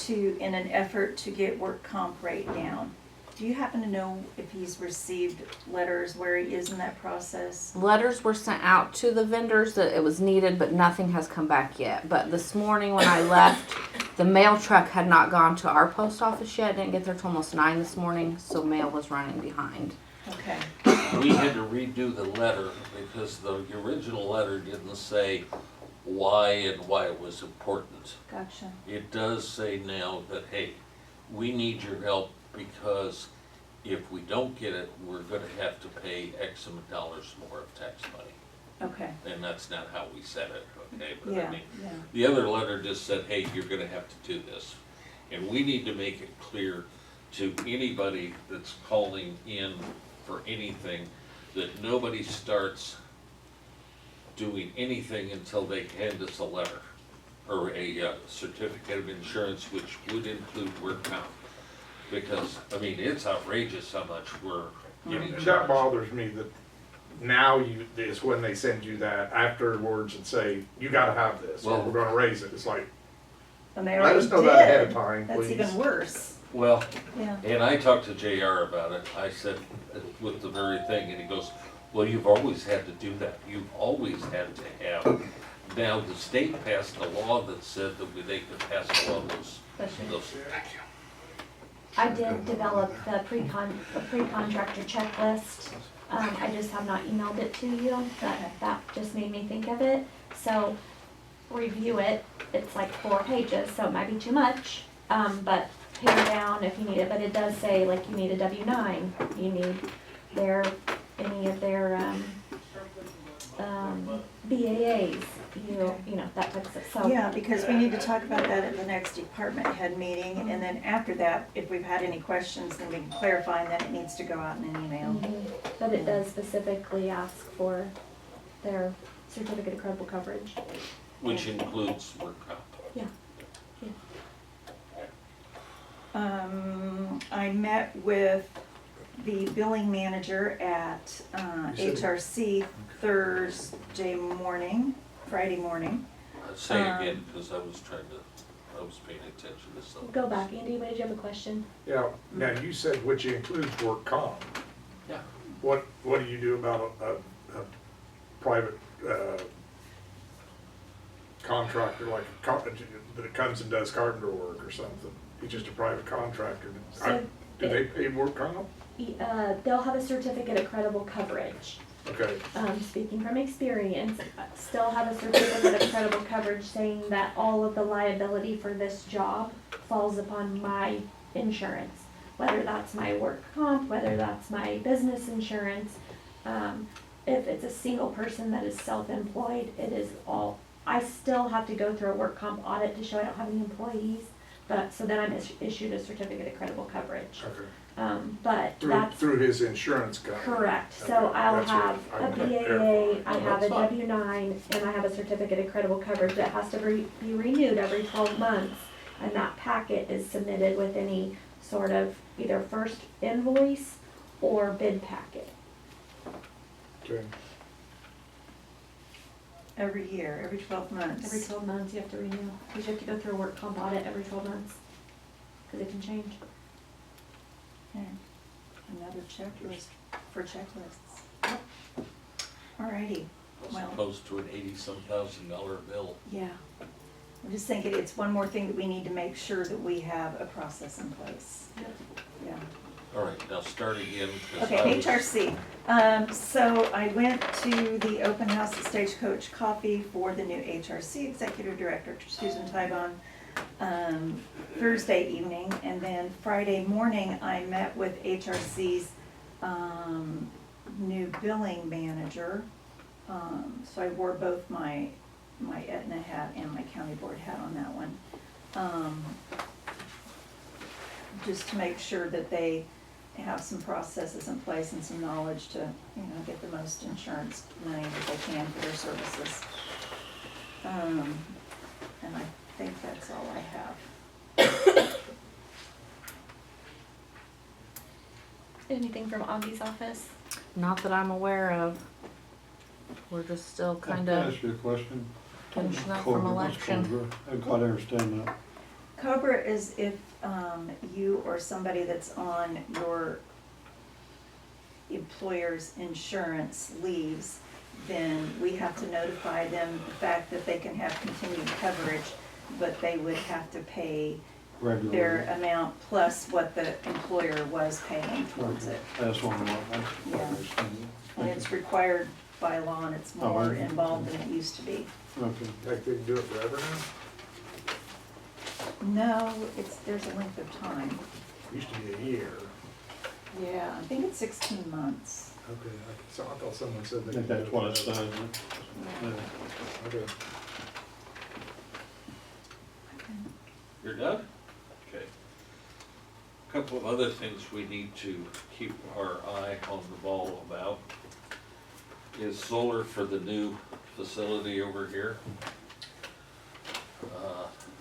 in an effort to get work comp rate down. Do you happen to know if he's received letters, where he is in that process? Letters were sent out to the vendors that it was needed, but nothing has come back yet. But this morning when I left, the mail truck had not gone to our post office yet. Didn't get there till almost 9 this morning, so mail was running behind. Okay, We had to redo the letter because the original letter didn't say why and why it was important. gotcha. It does say now that, hey, we need your help because if we don't get it, we're gonna have to pay X amount of dollars more of tax money. Okay, And that's not how we said it, okay? But I yeah, mean, yeah. the other letter just said, hey, you're gonna have to do this. And we need to make it clear to anybody that's calling in for anything, that nobody starts doing anything until they hand us a letter or a certificate of insurance, which would include work comp. Because, I mean, it's outrageous how much we're getting That charged. bothers me that now is when they send you that afterwards and say, you gotta have this, or Well- we're gonna raise it. It's like, And they let already us know that ahead of did. time, That's please. even worse, Well, yeah. and I talked to JR about it, I said, with the very thing, and he goes, well, you've always had to do that, you've always had to have. Now, the state passed a law that said that they could pass along those. I did develop the pre-contractor checklist. I just have not emailed it to you, but that just made me think of it. So review it. It's like 4 pages, so it might be too much. But pare down if you need it. But it does say like you need a W-9, you need any of their BAAs, you know, that type of stuff. So Yeah, because we need to talk about that at the next department head meeting, and then after that, if we've had any questions, then we can clarify, and then it needs to go out in an email. But it does specifically ask for their certificate of credible coverage. Which includes work comp. Yeah. I met with the billing manager at HRC Thursday morning, Friday morning. Say again, because I was paying attention to something. Go back, Andy, what did you have a question? Yeah, now you said which includes work comp. Yeah. What do you do about a private, contractor like that comes and does carpenter work or something? He's just a private contractor. So- Do they pay work comp? They'll have a certificate of credible coverage. Okay, Speaking from experience, still have a certificate of credible coverage saying that all of the liability for this job falls upon my insurance. Whether that's my work comp, whether that's my business insurance. If it's a single person that is self-employed, it is all, I still have to go through a work comp audit to show I don't have any employees. But, so then I'm issued a certificate of credible coverage. okay. But that's. Through his insurance company? Correct, so Okay, I'll that's have what a I'm BAA, I have a That's fine. W-9, and I have a certificate of credible coverage that has to be renewed every 12 months. And that packet is submitted with any sort of either first invoice or bid packet. Okay. Every year, every 12 months. Every 12 months you have to renew, because you have to go through a work comp audit every 12 months, because it can change. Okay. Another checklist for checklists. Alrighty, As Well- opposed to an $80-some thousand bill. yeah. I'm just thinking it's one more thing that we need to make sure that we have a process in place. Yeah. All right, now start again. 'Cause Okay, I was- HRC. So I went to the open house at Stagecoach Coffee for the new HRC Executive Director, Susan Tybon, Thursday evening. And then Friday morning, I met with HRC's new billing manager. So I wore both my Aetna hat and my county board hat on that one. Just to make sure that they have some processes in place and some knowledge to, get the most insurance money that they can for their services. And I think that's all I have. Anything from Augie's office? Not that I'm aware of. We're just still Can kind I of ask you a question? finishing up Cobra, from what's election. Cobra? I didn't quite understand that. COBRA is if you or somebody that's on your employer's insurance leaves, then we have to notify them the fact that they can have continued coverage, but they would have to pay their Regularly. amount plus what the employer was paying towards it. That's one of my, I Yeah. understand And it's required by law and it's more okay. involved than it used to be. that. Okay. Like they can do it forever now? No, there's a length of time. Used to be a year. Yeah, I think it's 16 months. Okay, so I thought someone said I they think could that's do what it. it says. Yeah. Okay. You're done? Okay. Couple of other things we need to keep our eye on the ball about is solar for the new facility over here.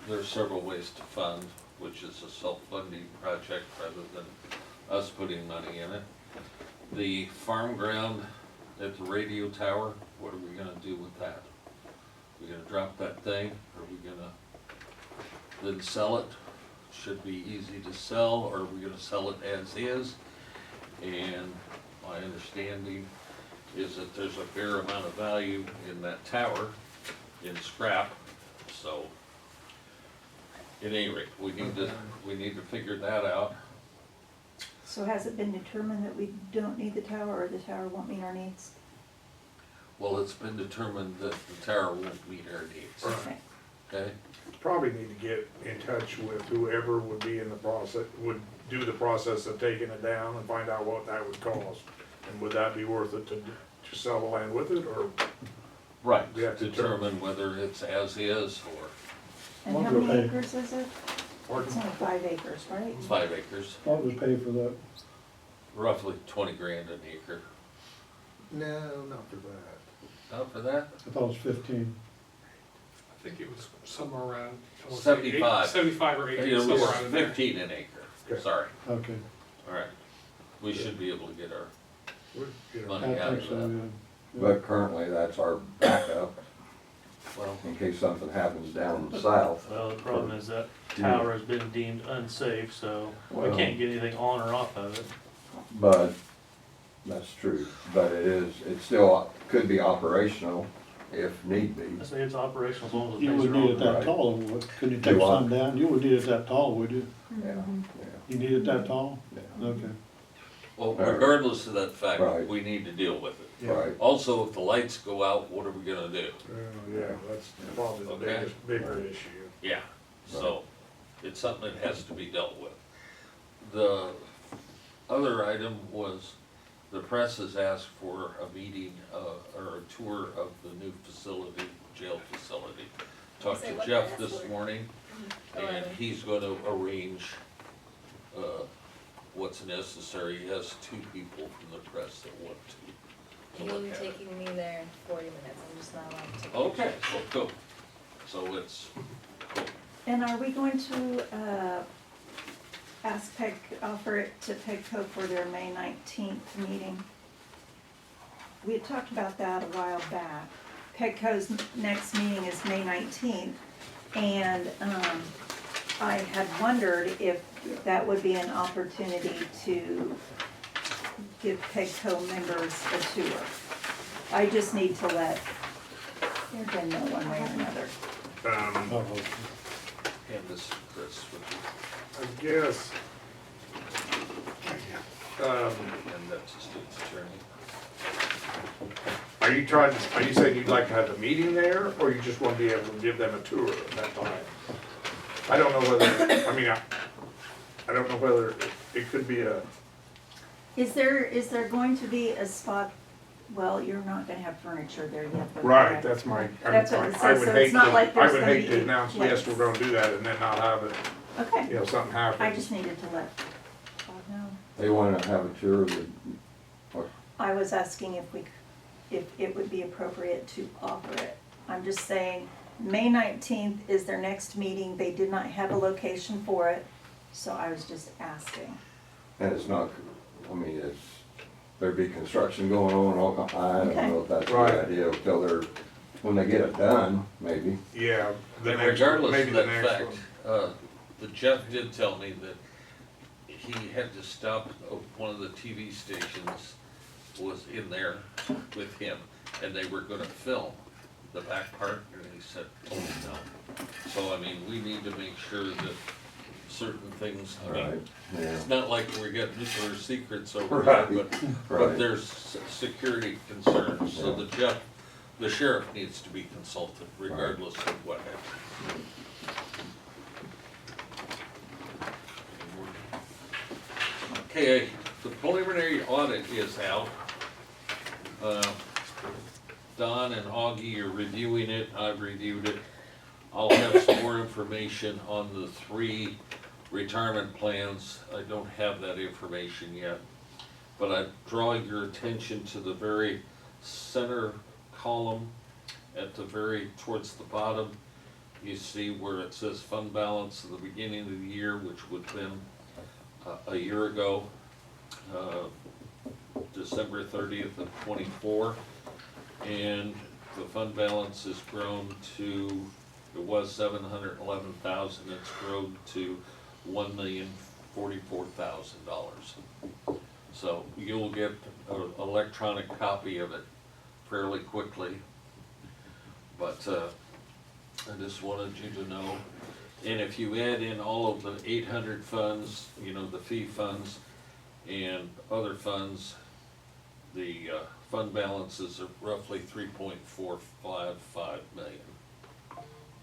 There's several ways to fund, which is a self-funding project rather than us putting money in it. The farm ground at the radio tower, what are we gonna do with that? We gonna drop that thing, or are we gonna then sell it? Should be easy to sell, or are we gonna sell it as is? And my understanding is that there's a fair amount of value in that tower in scrap, so at any rate, we need to figure that out. So has it been determined that we don't need the tower, or the tower won't meet our needs? Well, it's been determined that the tower won't meet our needs, Okay. okay? Probably need to get in touch with whoever would be in the process, would do the process of taking it down and find out what that would cost. And would that be worth it to sell the land with it, or? Right, We have to determine whether it's as is or And how Wonder many if acres is it? It's only 5 acres, right? 5 acres, What was paid for that? roughly 20 grand an acre. No, not for that. Not for that? I thought it was 15. I think it was somewhere around. I wanna say 75. 75 or 80, It somewhere was around in there. 15 an acre, Okay. sorry, Okay. all right. We should be able to get our We'd get money I out think of so, that. yeah. But currently, that's our backup Well, in case something happens down south. Well, the problem is that tower has been deemed unsafe, so we Well- can't get anything on or off of it. But, that's true, but it still could be operational if need be. I say it's operational as long as the You things would are need on it there. that Right. tall, couldn't you take Do what? some down? You would need it that tall, would you? Yeah, You need it that tall? yeah, Okay. well, regardless of that fact, Right. we need to deal with it. yeah, right. Also, if the lights go out, what are we gonna do? Yeah, that's probably the Okay. bigger issue. Yeah, so it's something that has to be dealt with. The other item was the press has asked for a meeting, or a tour of the new facility, jail facility. Talked Say to what Jeff they're this asking for. morning, and he's gonna arrange, what's necessary. He has 2 people from the press that want to You'll look be at it. taking me there in 40 minutes. I'm just not allowed to take Okay, pictures. well, cool. So it's, And are we going to ask offer it to Pegco for their May 19th meeting? We had talked about that a while back. Pegco's next meeting is May 19th, and I had wondered if that would be an opportunity to give Pegco members a tour. I just need to let everyone know one way or another. Oh, hand this to Chris with I guess, and that's the state's attorney. are you saying you'd like to have the meeting there, or you just want to be able to give them a tour at that time? I don't know whether, I don't know whether it could be a, Is there going to be a spot, well, you're not gonna have furniture there yet, but. right, that's my, That's what it I says, would so hate it's not like to, I there's would gonna hate to be- announce, yes, we're gonna do that, and then not have it, Okay, you know, something happens. I just needed to let Todd know. They wanna have a tour of the, I was asking if it would be appropriate to offer it. I'm just saying, May 19th is their next meeting, they did not have a location for it, so I was just asking. and it's not, I mean, there'd be construction going on, I don't know if that's a Right. good idea, until when they get it done, maybe. Yeah, the And next, regardless maybe of the that next fact, one. the Jeff did tell me that he had to stop, one of the TV stations was in there with him, and they were gonna film the back part, and he said, oh, no. So, I mean, we need to make sure that certain things, I mean, Right, yeah. it's not like we got nuclear secrets over Right, there, but right. there's security concerns, so the sheriff needs to be consulted regardless of what happens. Okay, the preliminary audit is out. Don and Augie are reviewing it, I've reviewed it. I'll have some more information on the 3 retirement plans. I don't have that information yet. But I draw your attention to the very center column at the very, towards the bottom. You see where it says fund balance at the beginning of the year, which would have been a year ago, December 30th of '24. And the fund balance has grown to, it was 711,000, it's grown to $1,044,000. So you'll get an electronic copy of it fairly quickly. But I just wanted you to know. And if you add in all of the 800 funds, you know, the fee funds and other funds, the fund balances are roughly 3.455 million.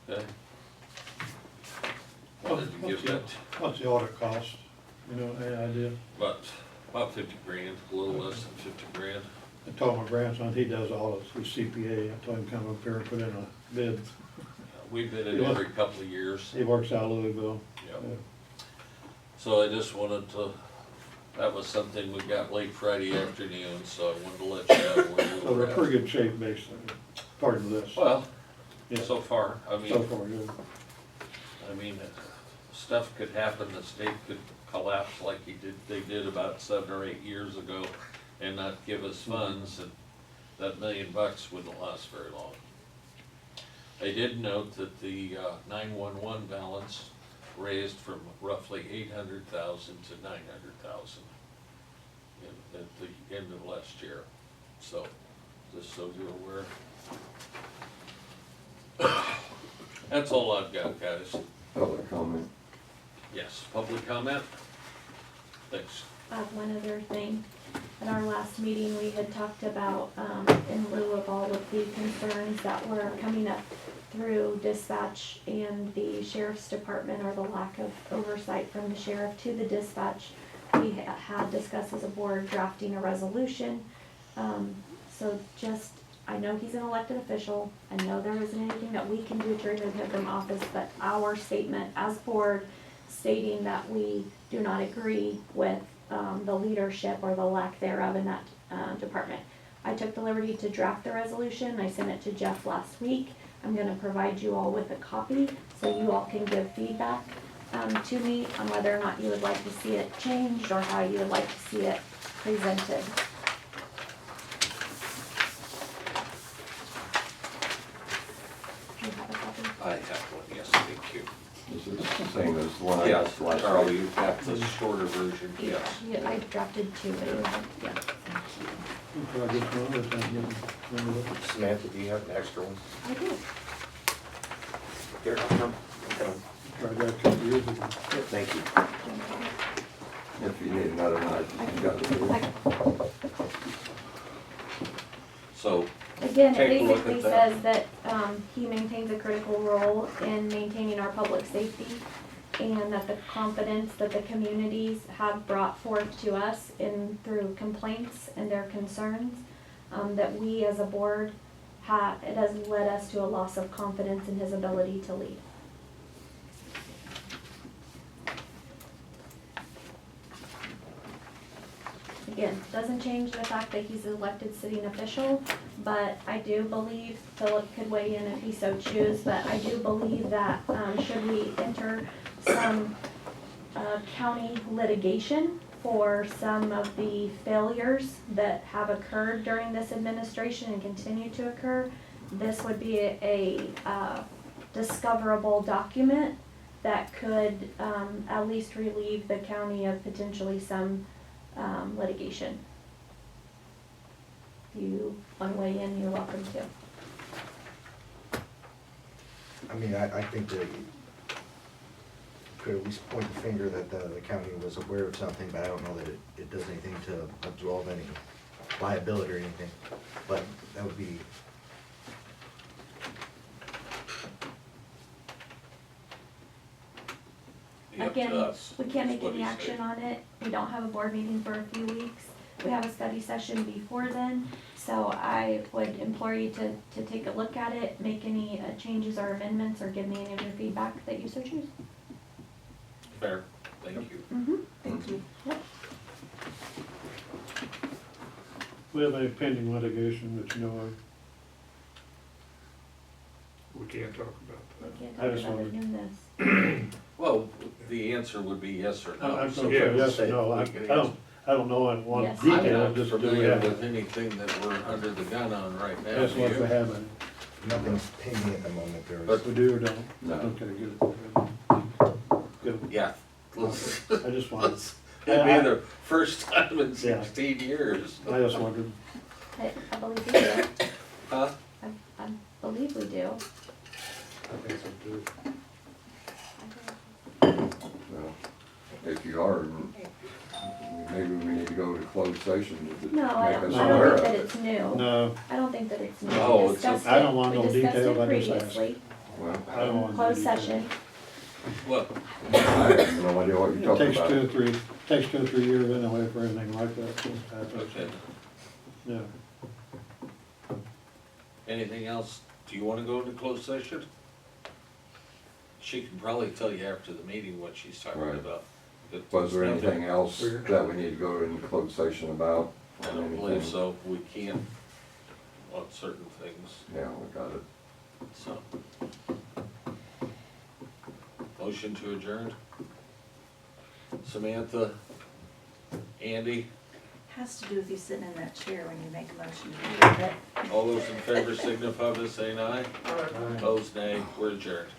Okay? Wanted to give that, What's the audit cost? You know, any idea? about 50 grand, a little less than 50 grand. I told my grandson, he does all his CPA, I told him come up here and put in a bid. We bid it every couple of years. He works out of Louisville. Yep. So I just wanted to, that was something we got late Friday afternoon, so I wanted to let you know where we So were we're in at. pretty good shape basically, according to this. Well, Yeah. so far, I mean. So far, good. I mean, stuff could happen, the state could collapse like they did about 7 or 8 years ago and not give us funds, and that $1 million wouldn't last very long. I did note that the 911 balance raised from roughly 800,000 to 900,000 at the end of last year. So, just so you're aware. That's all I've got, guys. Public comment. Yes, public comment? Thanks. One other thing, at our last meeting, we had talked about, in lieu of all of the concerns that were coming up through dispatch and the sheriff's department, or the lack of oversight from the sheriff to the dispatch, we had discussed as a board drafting a resolution. So just, I know he's an elected official, I know there isn't anything that we can do to remove him from office, but our statement as board stating that we do not agree with the leadership or the lack thereof in that department. I took the liberty to draft the resolution, I sent it to Jeff last week. I'm gonna provide you all with a copy, so you all can give feedback to me on whether or not you would like to see it changed or how you would like to see it presented. Do you have a copy? I have one, yes, thank you. This is the same as the one I Yes, got last Carl, week. you've got the shorter version, yes. Yeah, I drafted two, but it was, yeah. Try to get some other things, remember that? Samantha, do you have an extra one? I do. Here, I'll come. Tried that a couple years ago. Thank you. If you need another knife, you got it. So, Again, it Take a look at basically that. says that he maintains a critical role in maintaining our public safety, and that the confidence that the communities have brought forth to us through complaints and their concerns, that we as a board it has led us to a loss of confidence in his ability to lead. Again, doesn't change the fact that he's an elected sitting official, but I do believe, Philip could weigh in if he so choose, but I do believe that should we enter some county litigation for some of the failures that have occurred during this administration and continue to occur, this would be a discoverable document that could at least relieve the county of potentially some litigation. If you want to weigh in, you're welcome to. I mean, I think that you could at least point the finger that the county was aware of something, but I don't know that it does anything to absolve any liability or anything. But that would be, be up Again, to us. we can't is make what any he action said. on it. We don't have a board meeting for a few weeks. We have a study session before then. So I would implore you to take a look at it, make any changes or amendments, or give me any of your feedback that you so choose. Fair, thank you. Mm-hmm. Thank you. We have any pending litigation that you know of? We can't talk about We that. can't I talk just about it wondered. in this. Well, the answer would be yes or no. I'm so gonna say yes we or no, I can don't, I don't know in one Yes. I'm detail, not just do we familiar have, with anything that we're under the gun on right now. that's do what you? we have, and Nothing's pending at the moment, there's. But- we do or don't. No. Okay, good. Good, Yeah, let's, I just wanted, it'd be the first time in Yeah. 16 years. I just wondered. I believe we do. Huh? I believe we do. I think so too. Well, if you are, maybe we need to go to closed session to No, I make us don't aware think of that it. it's new. No, I don't think that it's new. No, We it's discussed I don't it- want no We discussed detail, it I just asked. previously, Well, I don't want. closed detail. session. Well, I have no idea what you're It talking takes about. 2 or 3, takes 2 or 3 years anyway for anything like that to happen. okay. Yeah. Anything else? Do you wanna go into closed session? She can probably tell you after the meeting what she's talking Right. about. But Was there there's anything else that we need to go into closed session about? I don't believe so. We can't on certain things, Yeah, we got it. so. Motion to adjourn? Samantha? Andy? Has to do with you sitting in that chair when you make a motion to do it. All those in favor signify by saying aye. Opposed, nay. We're adjourned.